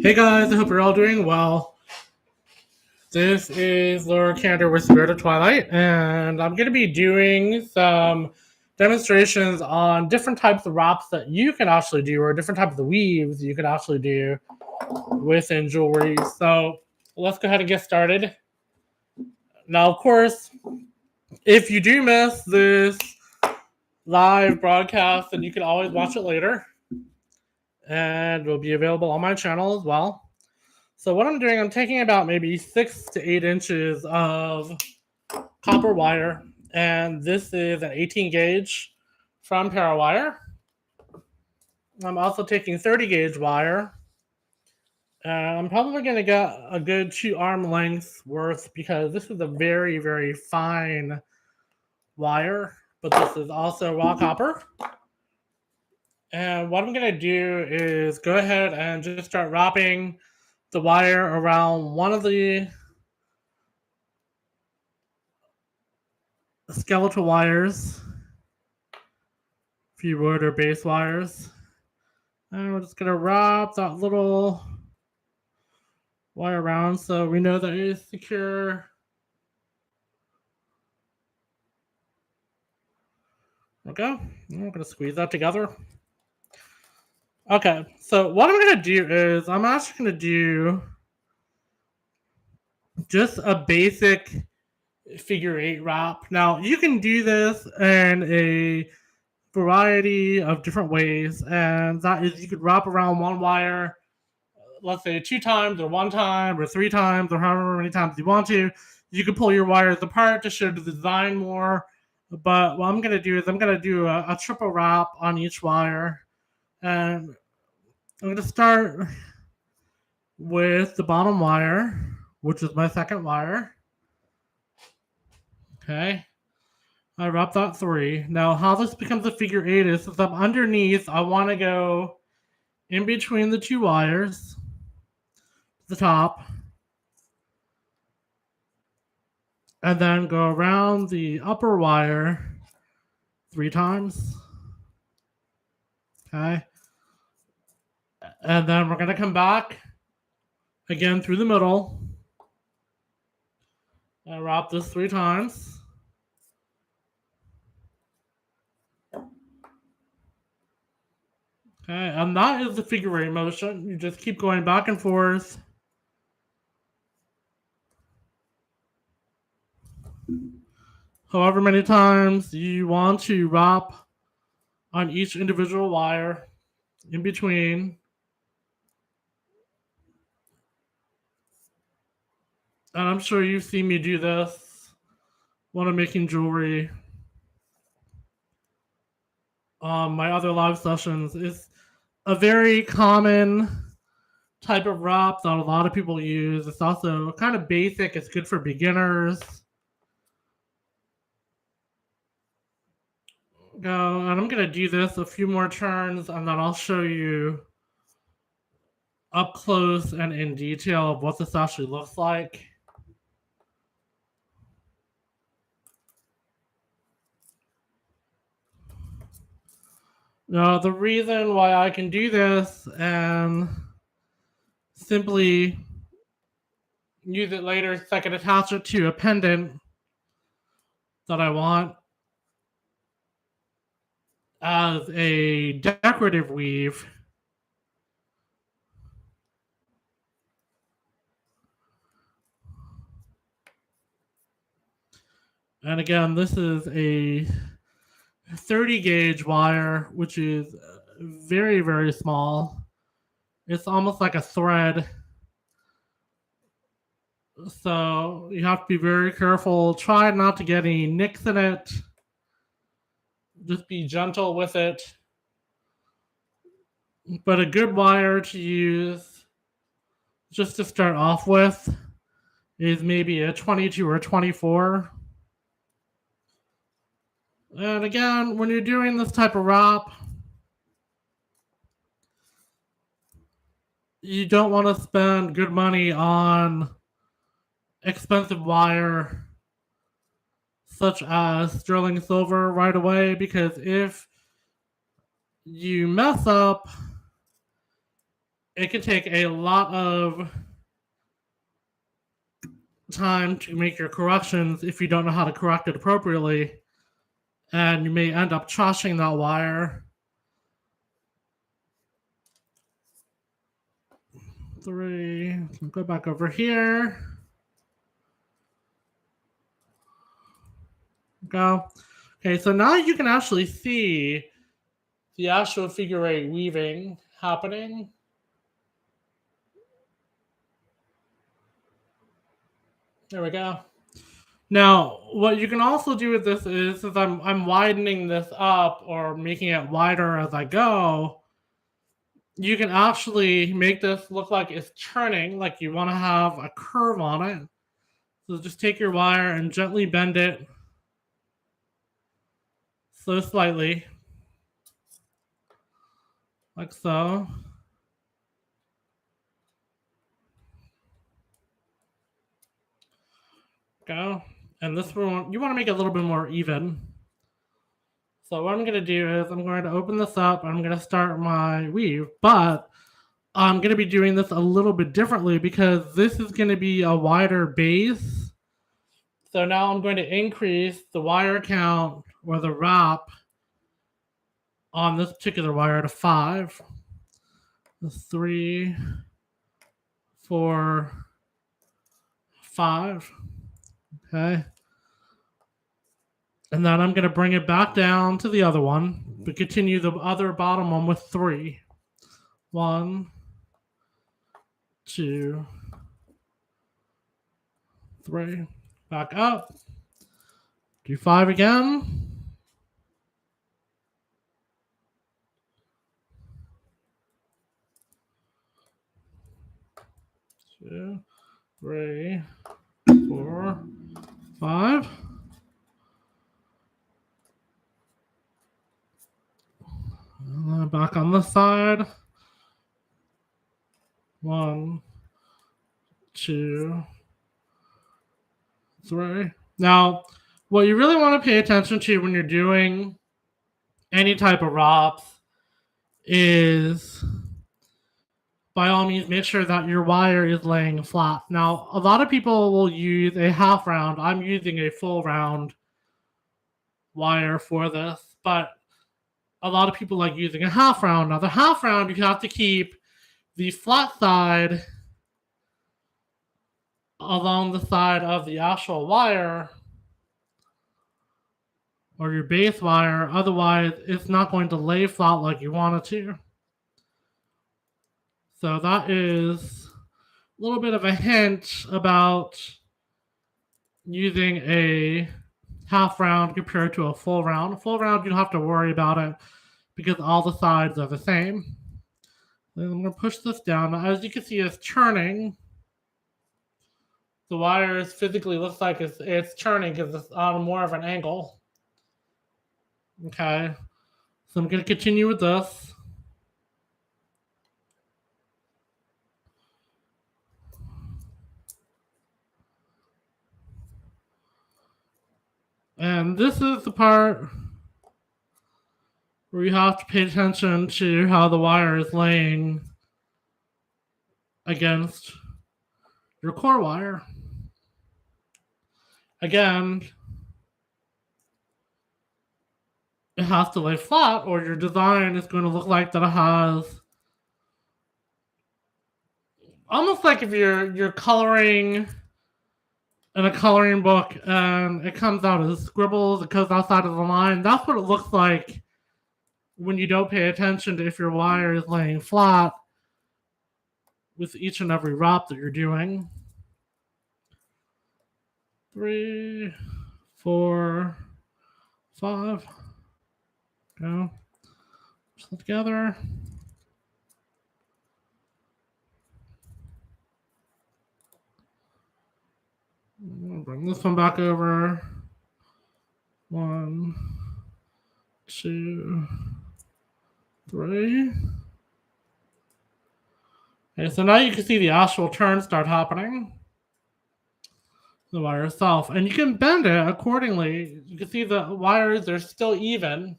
Hey guys, I hope you're all doing well. This is Laura Cantor with Spirit of Twilight, and I'm going to be doing some demonstrations on different types of wraps that you can actually do, or different types of weaves you can actually do within jewelry. So let's go ahead and get started. Now, of course, if you do miss this live broadcast, then you can always watch it later, and it will be available on my channel as well. So what I'm doing, I'm taking about maybe 6 to 8 inches of copper wire, and this is an 18 gauge from Parawire. I'm also taking 30 gauge wire, and I'm probably going to get a good 2 arm lengths worth because this is a very, very fine wire, but this is also raw copper. And what I'm going to do is go ahead and just start wrapping the wire around one of the skeletal wires, if you would, or base wires. And we're just going to wrap that little wire around so we know that it is secure. Okay, we're going to squeeze that together. Okay, so what I'm going to do is I'm actually going to do just a basic figure 8 wrap. Now, you can do this in a variety of different ways, and that is you could wrap around one wire, let's say 2 times or 1 time or 3 times or however many times you want to. You can pull your wires apart to show the design more. But what I'm going to do is I'm going to do a triple wrap on each wire. And I'm going to start with the bottom wire, which is my second wire. Okay. I wrap that 3. Now, how this becomes a figure 8 is since I'm underneath, I want to go in between the 2 wires, the top, and then go around the upper wire 3 times. Okay. And then we're going to come back again through the middle and wrap this 3 times. Okay, and that is the figure 8 motion. You just keep going back and forth. However many times you want to wrap on each individual wire in between. And I'm sure you've seen me do this when I'm making jewelry on my other live sessions. It's a very common type of wrap that a lot of people use. It's also kind of basic. It's good for beginners. Go, and I'm going to do this a few more turns, and then I'll show you up close and in detail of what this actually looks like. Now, the reason why I can do this and simply use it later is I can attach it to a pendant that I want as a decorative weave. And again, this is a 30 gauge wire, which is very, very small. It's almost like a thread. So you have to be very careful. Try not to get any nicks in it. Just be gentle with it. But a good wire to use just to start off with is maybe a 22 or 24. And again, when you're doing this type of wrap, you don't want to spend good money on expensive wire such as sterling silver right away, because if you mess up it can take a lot of time to make your corrections if you don't know how to correct it appropriately, and you may end up trashing that wire. 3, go back over here. Go. Okay, so now you can actually see the actual figure 8 weaving happening. There we go. Now, what you can also do with this is I'm widening this up or making it wider as I go, you can actually make this look like it's turning, like you want to have a curve on it. So just take your wire and gently bend it so slightly, like so. Go. And this one, you want to make it a little bit more even. So what I'm going to do is I'm going to open this up. I'm going to start my weave, but I'm going to be doing this a little bit differently because this is going to be a wider base. So now I'm going to increase the wire count or the wrap on this particular wire to 5. 3, 4, 5. Okay. And then I'm going to bring it back down to the other one, but continue the other bottom one with 3. 1, 2, 3. Back up. Do 5 again. 2, 3, 4, 5. And then back on this side. 1, 2, 3. Now, what you really want to pay attention to when you're doing any type of wraps is, by all means, make sure that your wire is laying flat. Now, a lot of people will use a half round. I'm using a full round wire for this, but a lot of people like using a half round. Now, the half round, you have to keep the flat side along the side of the actual wire or your base wire. Otherwise, it's not going to lay flat like you want it to. So that is a little bit of a hint about using a half round compared to a full round. A full round, you don't have to worry about it because all the sides are the same. Then I'm going to push this down. Now, as you can see, it's turning. The wires physically looks like it's turning because it's on more of an angle. Okay. So I'm going to continue with this. And this is the part where you have to pay attention to how the wire is laying against your core wire. Again, it has to lay flat or your design is going to look like that it has, almost like if you're coloring in a coloring book and it comes out as scribbles, it goes outside of the line. That's what it looks like when you don't pay attention to if your wire is laying flat with each and every wrap that you're doing. 3, 4, 5. Go. Push it together. Bring this one back over. 1, 2, 3. Okay, so now you can see the actual turn start happening. The wire itself. And you can bend it accordingly. You can see the wires are still even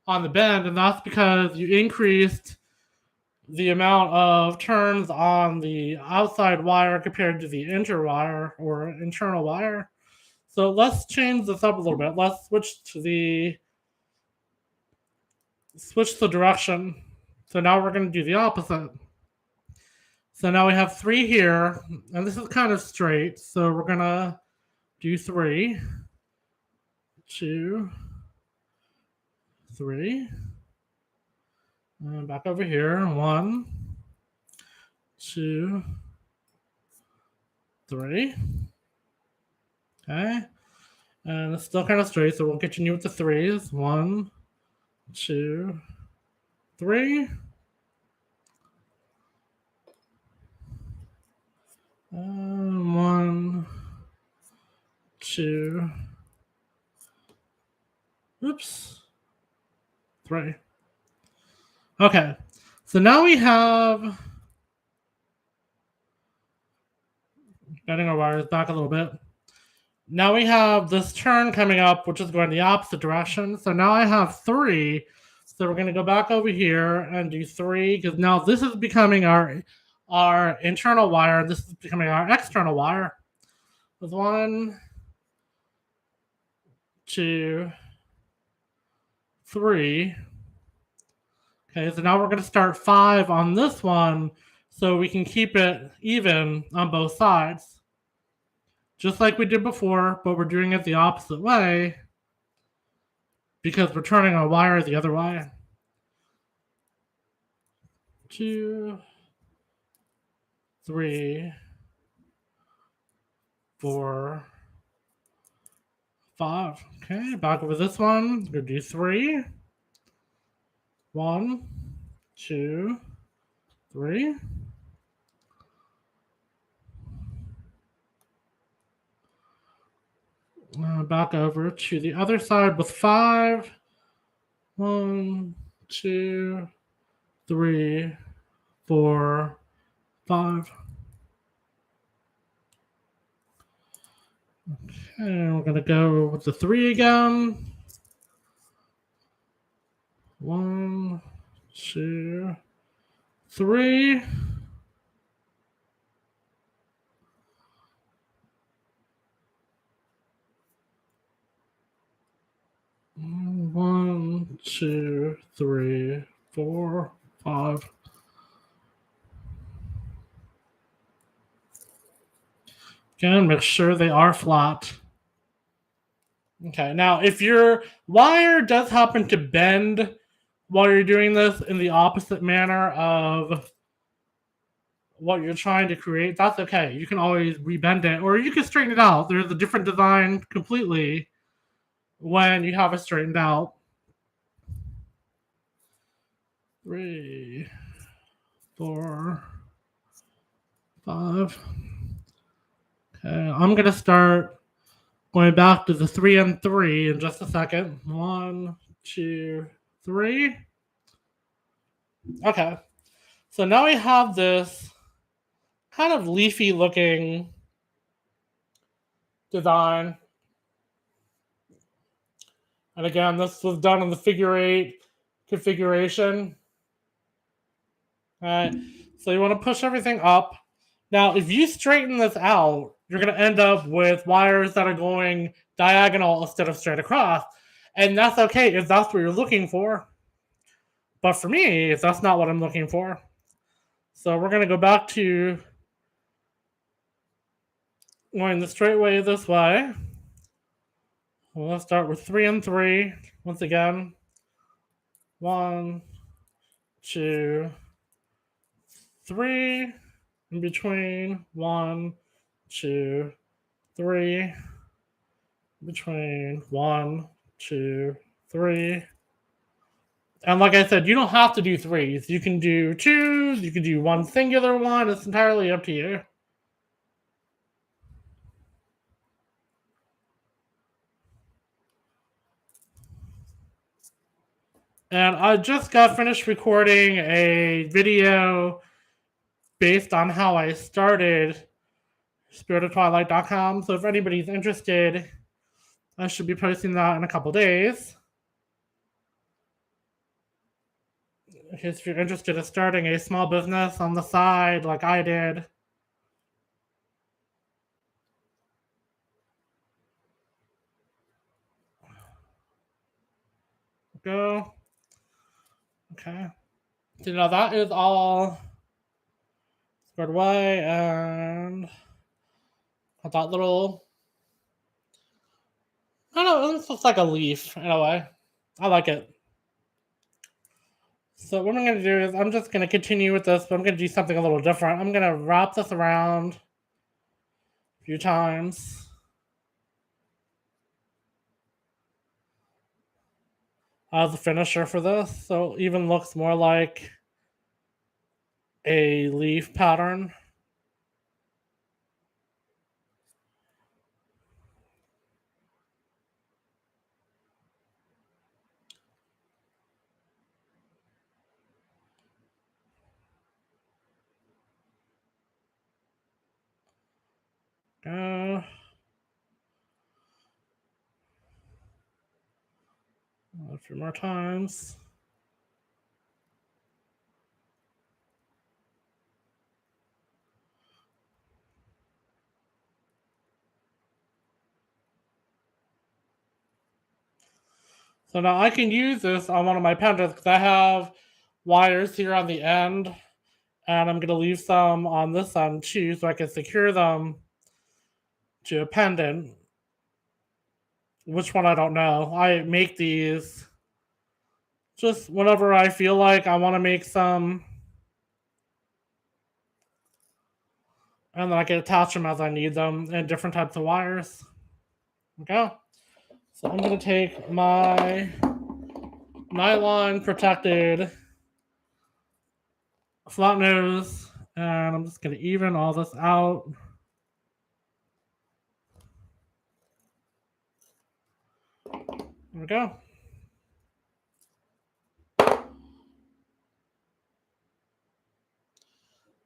on the bend, and that's because you increased the amount of turns on the outside wire compared to the inner wire or internal wire. So let's change this up a little bit. Let's switch the direction. So now we're going to do the opposite. So now we have 3 here, and this is kind of straight. So we're going to do 3, 2, 3. And back over here, 1, 2, 3. Okay. And it's still kind of straight, so we'll continue with the 3s. 1, 2, 3. 1, 2, oops, 3. Okay, so now we have, getting our wires back a little bit. Now we have this turn coming up, which is going the opposite direction. So now I have 3. So we're going to go back over here and do 3, because now this is becoming our internal wire. This is becoming our external wire. With 1, 2, 3. Okay, so now we're going to start 5 on this one so we can keep it even on both sides. Just like we did before, but we're doing it the opposite way because we're turning our wire the other way. 2, 3, 4, 5. Okay, back over this one. We're going to do 3. 1, 2, 3. Back over to the other side with 5. 1, 2, 3, 4, 5. Okay, we're going to go with the 3 again. 1, 2, 3. 1, 2, 3, 4, 5. Again, make sure they are flat. Okay, now if your wire does happen to bend while you're doing this in the opposite manner of what you're trying to create, that's okay. You can always rebend it, or you can straighten it out. There's a different design completely when you have it straightened out. 3, 4, 5. Okay, I'm going to start going back to the 3 and 3 in just a second. 1, 2, 3. Okay, so now we have this kind of leafy looking design. And again, this was done in the figure 8 configuration. All right, so you want to push everything up. Now, if you straighten this out, you're going to end up with wires that are going diagonal instead of straight across. And that's okay if that's what you're looking for. But for me, that's not what I'm looking for. So we're going to go back to going the straight way this way. We'll start with 3 and 3. Once again, 1, 2, 3. In between, 1, 2, 3. Between 1, 2, 3. And like I said, you don't have to do 3s. You can do 2s. You can do one singular one. It's entirely up to you. And I just got finished recording a video based on how I started spiritoftwilight.com. So if anybody's interested, I should be posting that in a couple days. if you're interested in starting a small business on the side like I did. Go. Okay. So now that is all squared away, and that little, I don't know, this looks like a leaf in a way. I like it. So what I'm going to do is I'm just going to continue with this, but I'm going to do something a little different. I'm going to wrap this around a few times as a finisher for this. So it even looks more like a leaf pattern. A few more times. So now I can use this on one of my pendants because I have wires here on the end, and I'm going to leave some on this end too so I can secure them to a pendant. Which one I don't know. I make these just whenever I feel like I want to make some, and then I can attach them as I need them in different types of wires. Okay. So I'm going to take my nylon protected flat nose, and I'm just going to even all this out. There we go.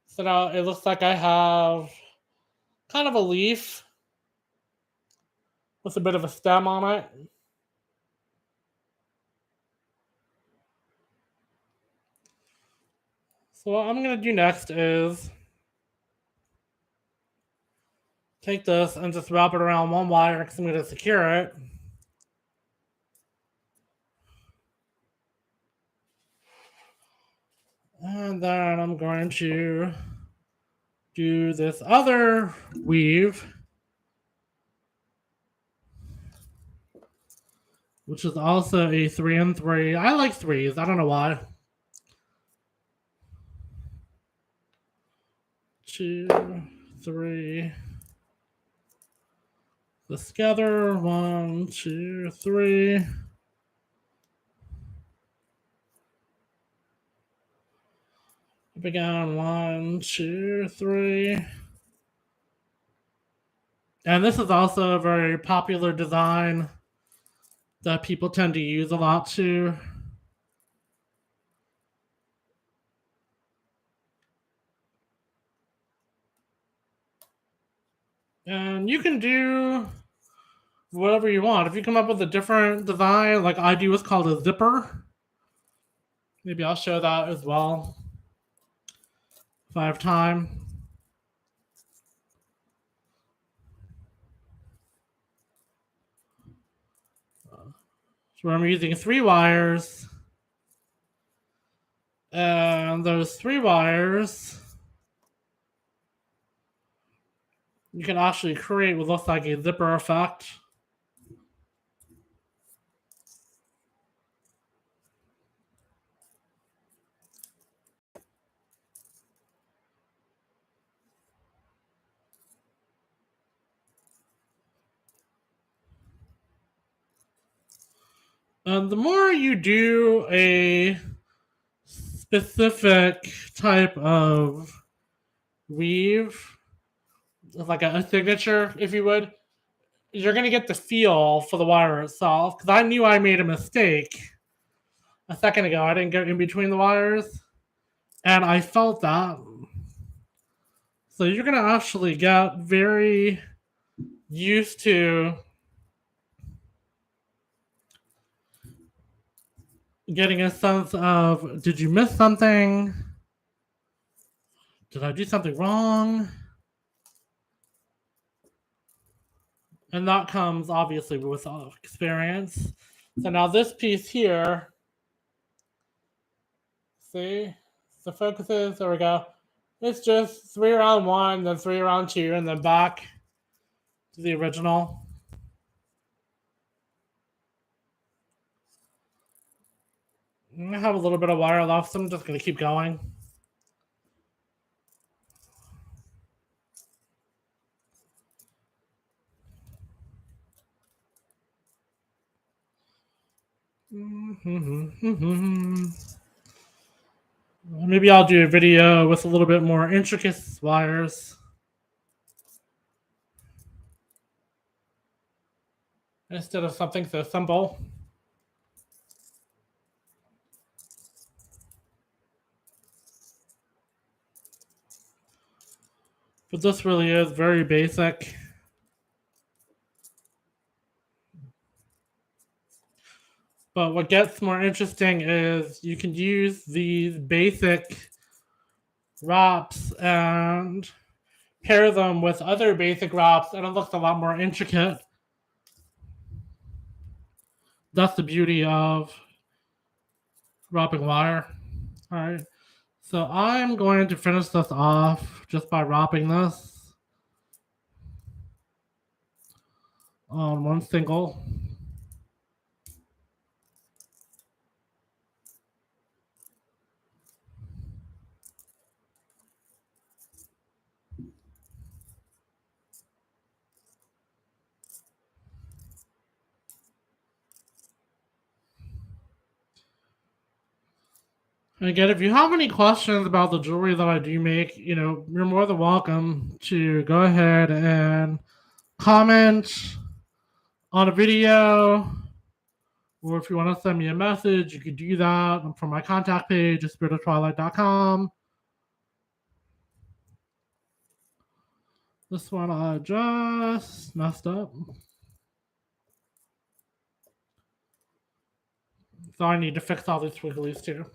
So now it looks like I have kind of a leaf with a bit of a stem on it. So what I'm going to do next is take this and just wrap it around one wire because I'm going to secure it. And then I'm going to do this other weave, which is also a 3 and 3. I like threes. I don't know why. 2, 3. This together. 1, 2, 3. Up again. 1, 2, 3. And this is also a very popular design that people tend to use a lot too. And you can do whatever you want. If you come up with a different design, like I do, what's called a zipper. Maybe I'll show that as well if I have time. So I'm using 3 wires. And those 3 wires, you can actually create what looks like a zipper effect. And the more you do a specific type of weave, like a signature, if you would, you're going to get the feel for the wire itself. Because I knew I made a mistake a second ago. I didn't get in between the wires, and I felt that. So you're going to actually get very used to getting a sense of, did you miss something? Did I do something wrong? And that comes obviously with experience. So now this piece here, see, the focuses, there we go. It's just 3 around 1, then 3 around 2, and then back to the original. I have a little bit of wire left, so I'm just going to keep going. Maybe I'll do a video with a little bit more intricate wires instead of something so simple. But this really is very basic. But what gets more interesting is you can use these basic wraps and pair them with other basic wraps, and it looks a lot more intricate. That's the beauty of wrapping wire. All right. So I'm going to finish this off just by wrapping this on one single. And again, if you have any questions about the jewelry that I do make, you're more than welcome to go ahead and comment on a video, or if you want to send me a message, you could do that from my contact page at spiritofTwilight.com. This one I just messed up. So I need to fix all these wigglies too.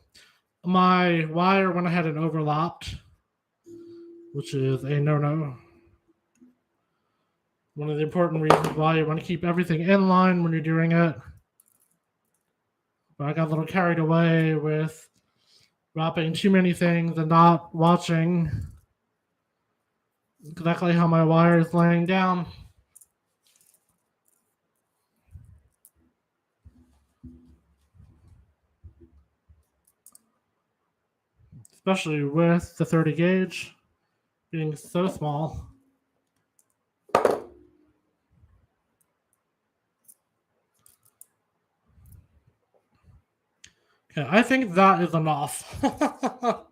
My wire went ahead and overlapped, which is a no-no. One of the important reasons why you want to keep everything in line when you're doing it. But I got a little carried away with wrapping too many things and not watching exactly how my wire is laying down. Especially with the 30 gauge being so small. Okay, I think that is enough. So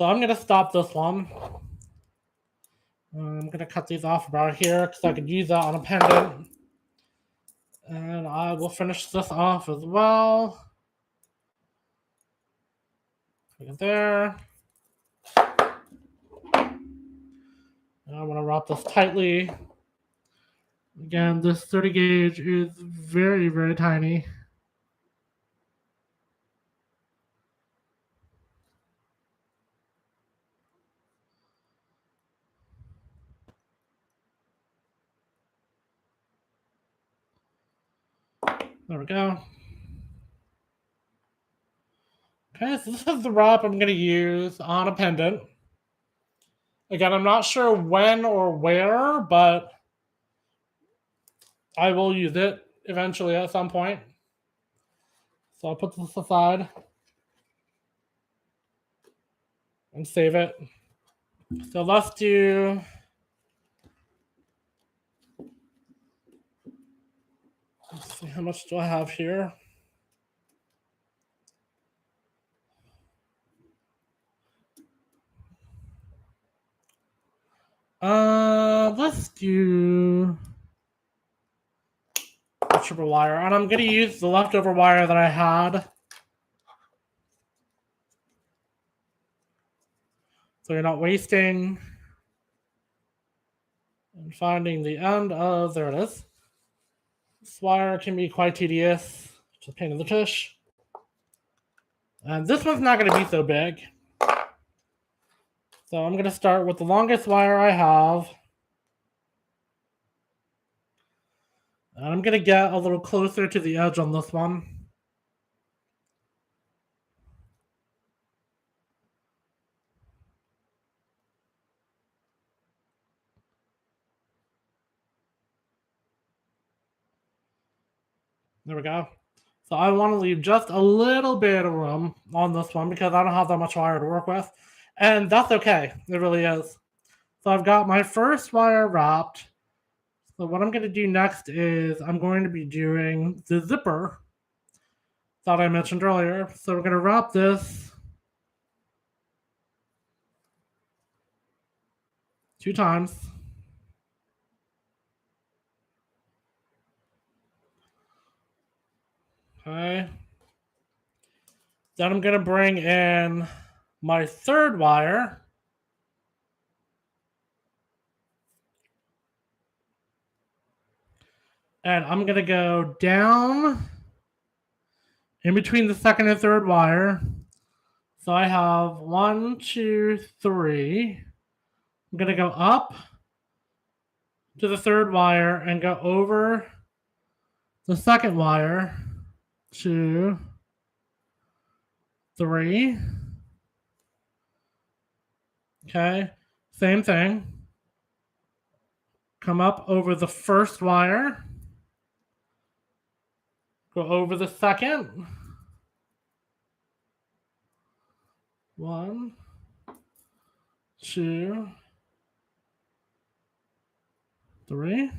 I'm going to stop this one. I'm going to cut these off about here because I could use that on a pendant. And I will finish this off as well. Look at there. And I'm going to wrap this tightly. Again, this 30 gauge is very, very tiny. There we go. Okay, so this is the wrap I'm going to use on a pendant. Again, I'm not sure when or where, but I will use it eventually at some point. So I'll put this aside and save it. So let's do... Let's see, how much do I have here? Let's do triple wire, and I'm gonna use the leftover wire that I had. So you're not wasting and finding the end of, there it is. This wire can be quite tedious. a pain in the tush. And this one's not going to be so big. So I'm going to start with the longest wire I have. And I'm going to get a little closer to the edge on this one. There we go. So I want to leave just a little bit of room on this one because I don't have that much wire to work with. And that's okay. It really is. So I've got my first wire wrapped. So what I'm going to do next is I'm going to be doing the zipper that I mentioned earlier. So we're going to wrap this 2 times. Okay. Then I'm going to bring in my third wire. And I'm going to go down in between the second and third wire. So I have 1, 2, 3. I'm going to go up to the third wire and go over the second wire. 2, 3. Okay, same thing. Come up over the first wire. Go over the second. 1, 2, 3.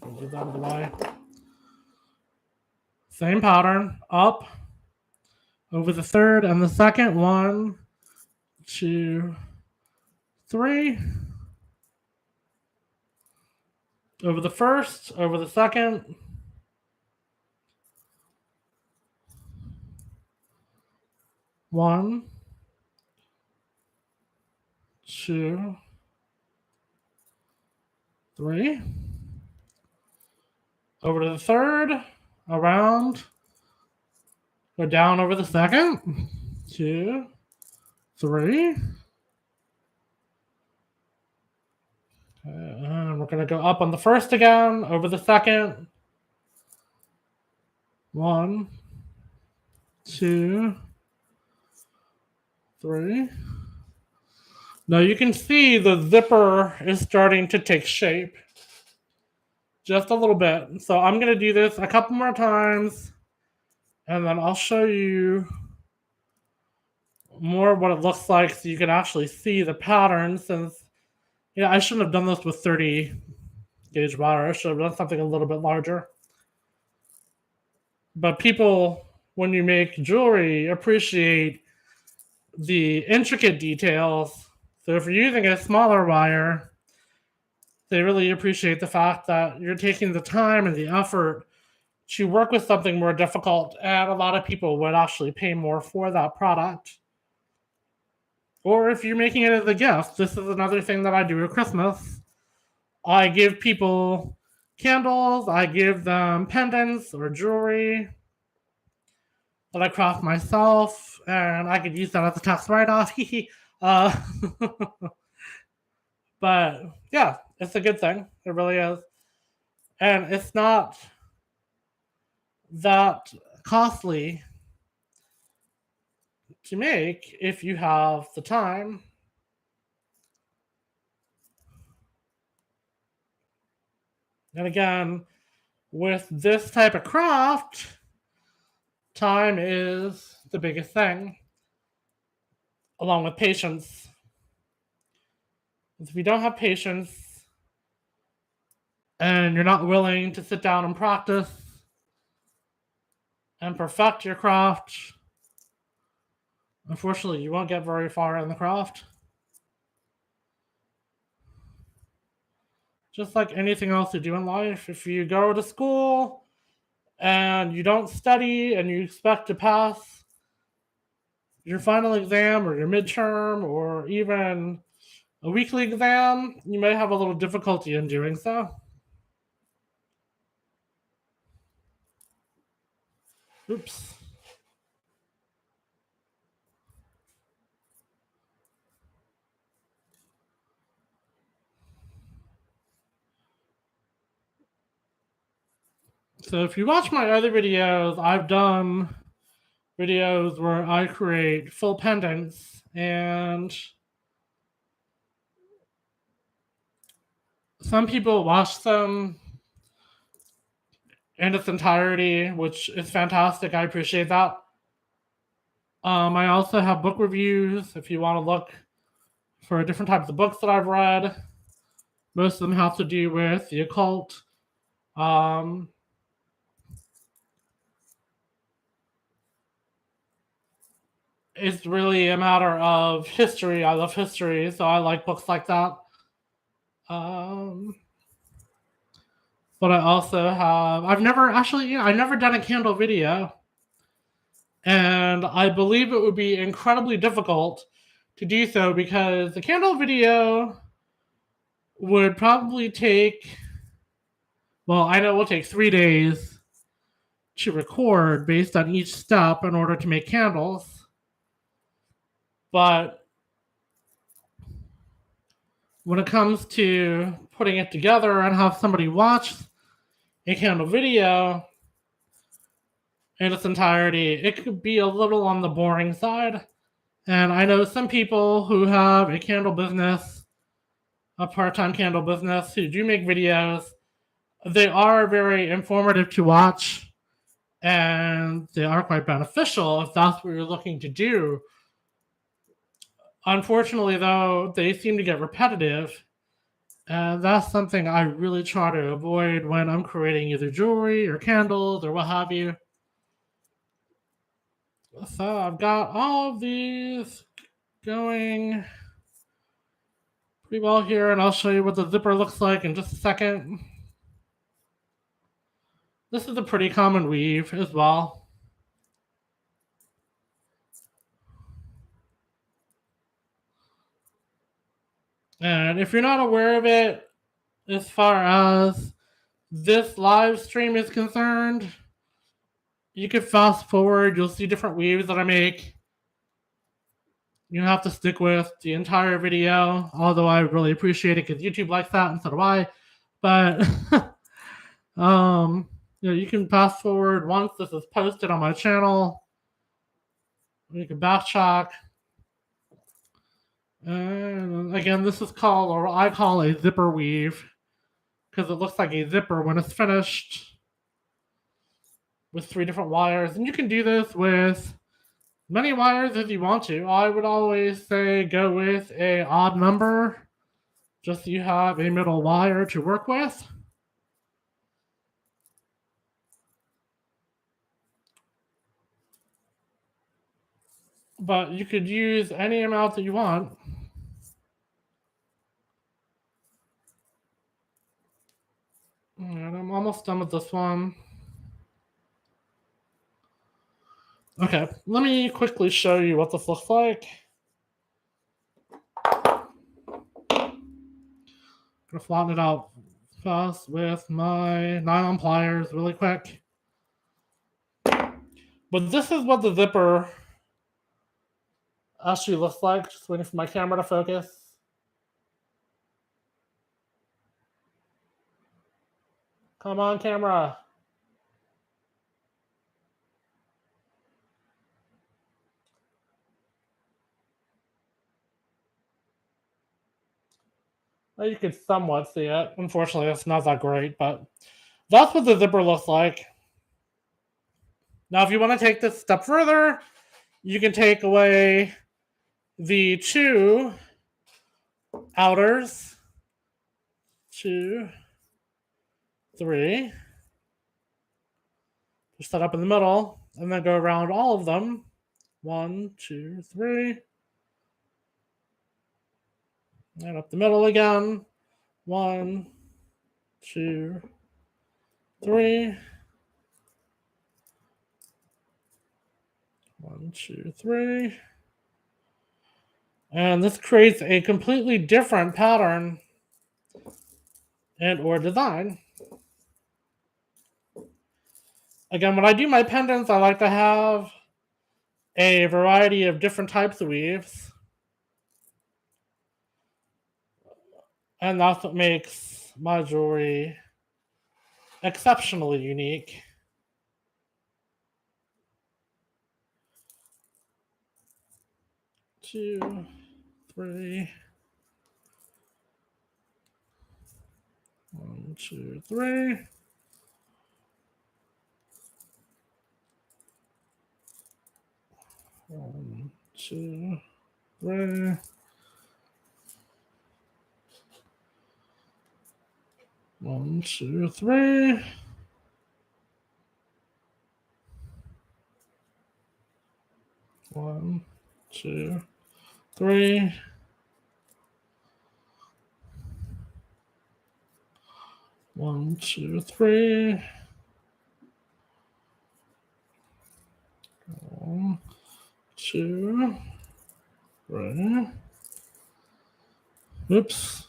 I'll get that out of the way. Same pattern. Up over the third and the second. 1, 2, 3. Over the first, over the second. 1, 2, 3. Over to the third, around, go down over the second. 2, 3. And we're going to go up on the first again, over the second. 1, 2, 3. Now you can see the zipper is starting to take shape. Just a little bit. So I'm going to do this a couple more times. And then I'll show you more what it looks like so you can actually see the pattern. Since, I shouldn't have done this with 30 gauge wire. I should have done something a little bit larger. But people, when you make jewelry, appreciate the intricate details. So if you're using a smaller wire, they really appreciate the fact that you're taking the time and the effort to work with something more difficult. And a lot of people would actually pay more for that product. Or if you're making it as a gift, this is another thing that I do at Christmas. I give people candles, I give them pendants or jewelry that I craft myself, and I could use that as a tax write-off. But yeah, it's a good thing. It really is. And it's not that costly to make if you have the time. And again, with this type of craft, time is the biggest thing, along with patience. If you don't have patience and you're not willing to sit down and practice and perfect your craft, unfortunately, you won't get very far in the craft. Just like anything else you do in life, if you go to school and you don't study and you expect to pass your final exam or your midterm or even a weekly exam, you may have a little difficulty in doing so. Oops. So if you watch my other videos, I've done videos where I create full pendants, and some people watch them in its entirety, which is fantastic. I appreciate that. I also have book reviews if you want to look for different types of books that I've read. Most of them have to do with the occult. It's really a matter of history. I love history, so I like books like that. But I also have, I've never done a candle video. And I believe it would be incredibly difficult to do so because the candle video would probably take, well, I know it will take 3 days to record based on each step in order to make candles. But when it comes to putting it together and have somebody watch a candle video in its entirety, it could be a little on the boring side. And I know some people who have a candle business, a part-time candle business, who do make videos. They are very informative to watch, and they are quite beneficial if that's what you're looking to do. Unfortunately, though, they seem to get repetitive, and that's something I really try to avoid when I'm creating either jewelry or candles or what have you. So I've got all of these going pretty well here, and I'll show you what the zipper looks like in just a second. This is a pretty common weave as well. And if you're not aware of it, as far as this live stream is concerned, you can fast forward. You'll see different weaves that I make. You don't have to stick with the entire video, although I really appreciate it because YouTube likes that and so do I. But you can fast forward once this is posted on my channel. You can backtrack. And again, this is called, or I call, a zipper weave because it looks like a zipper when it's finished with 3 different wires. And you can do this with many wires if you want to. I would always say go with an odd number, just so you have a middle wire to work with. But you could use any amount that you want. And I'm almost done with this one. Okay, let me quickly show you what this looks like. I'm gonna flatten it out fast with my nylon pliers really quick. But this is what the zipper actually looks like. Just waiting for my camera to focus. Come on, camera. Well, you could somewhat see it. Unfortunately, it's not that great, but that's what the zipper looks like. Now, if you want to take this step further, you can take away the 2 outers. 2, 3. Just set up in the middle, and then go around all of them. 1, 2, 3. And up the middle again. 1, 2, 3. 1, 2, 3. And this creates a completely different pattern and or design. Again, when I do my pendants, I like to have a variety of different types of weaves. And that's what makes my jewelry exceptionally unique. Two, three. 1, 2, 3. 1, 2, 3. 1, 2, 3. 1, 2, 3. 1, 2, 3. 1, 2, 3. Oops.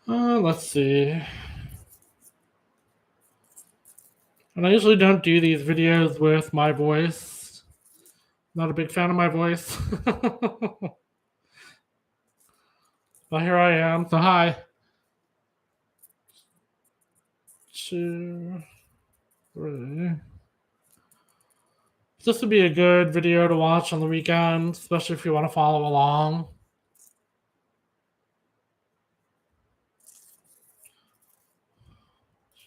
Let's see. And I usually don't do these videos with my voice. Not a big fan of my voice. But here I am. So hi. 2, 3. This would be a good video to watch on the weekend, especially if you want to follow along.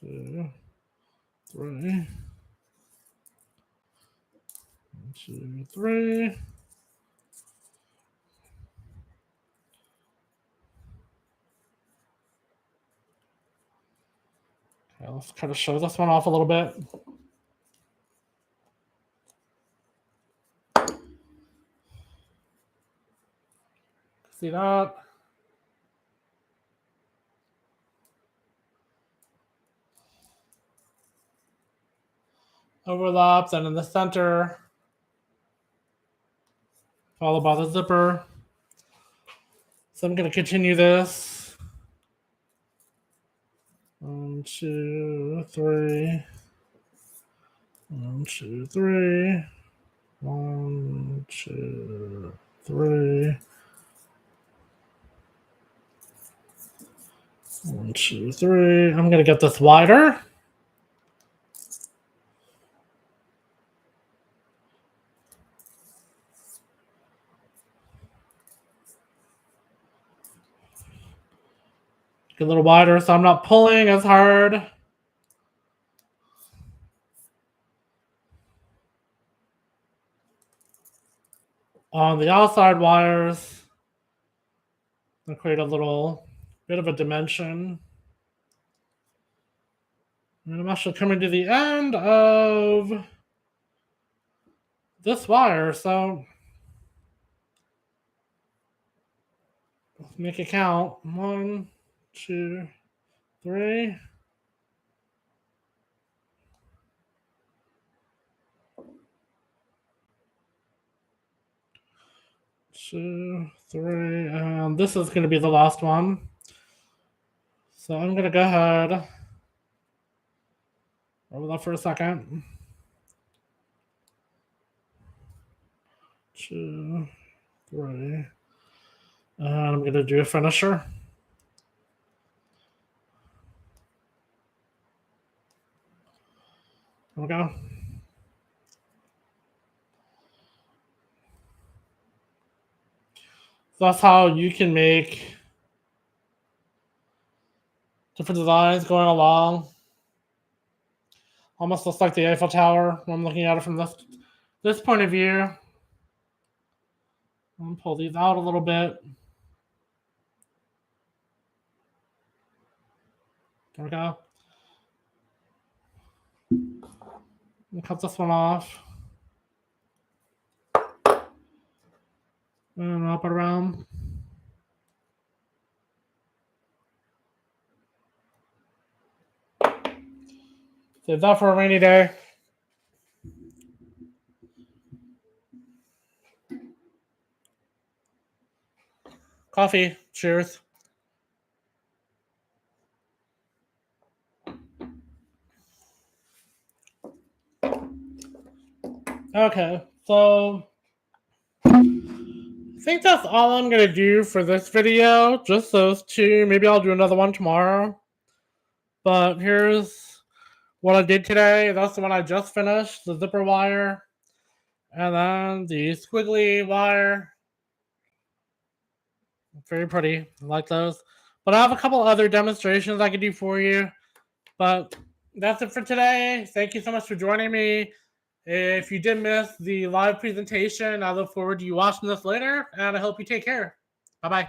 2, 3. 1, 2, 3. Okay, let's kind of show this one off a little bit. See that? Overlaps, and in the center, followed by the zipper. So I'm going to continue this. 1, 2, 3. 1, 2, 3. 1, 2, 3. 1, 2, 3. I'm going to get this wider. Get a little wider so I'm not pulling as hard. On the outside wires, I'll create a little bit of a dimension. And I'm actually coming to the end of this wire, so let's make it count. 1, 2, 3. 2, 3, and this is going to be the last one. So I'm going to go ahead over that for a second. 2, 3, and I'm going to do a finisher. There we go. So that's how you can make different designs going along. Almost looks like the Eiffel Tower when I'm looking at it from this point of view. I'm pull these out a little bit. There we go. And cut this one off. And wrap it around. Save that for a rainy day. Coffee. Cheers. Okay, so I think that's all I'm going to do for this video. Just those two. Maybe I'll do another one tomorrow. But here's what I did today. That's the one I just finished, the zipper wire. And then the squiggly wire. Very pretty. I like those. But I have a couple other demonstrations I can do for you. But that's it for today. Thank you so much for joining me. If you did miss the live presentation, I look forward to you watching this later. And I hope you take care. Bye-bye.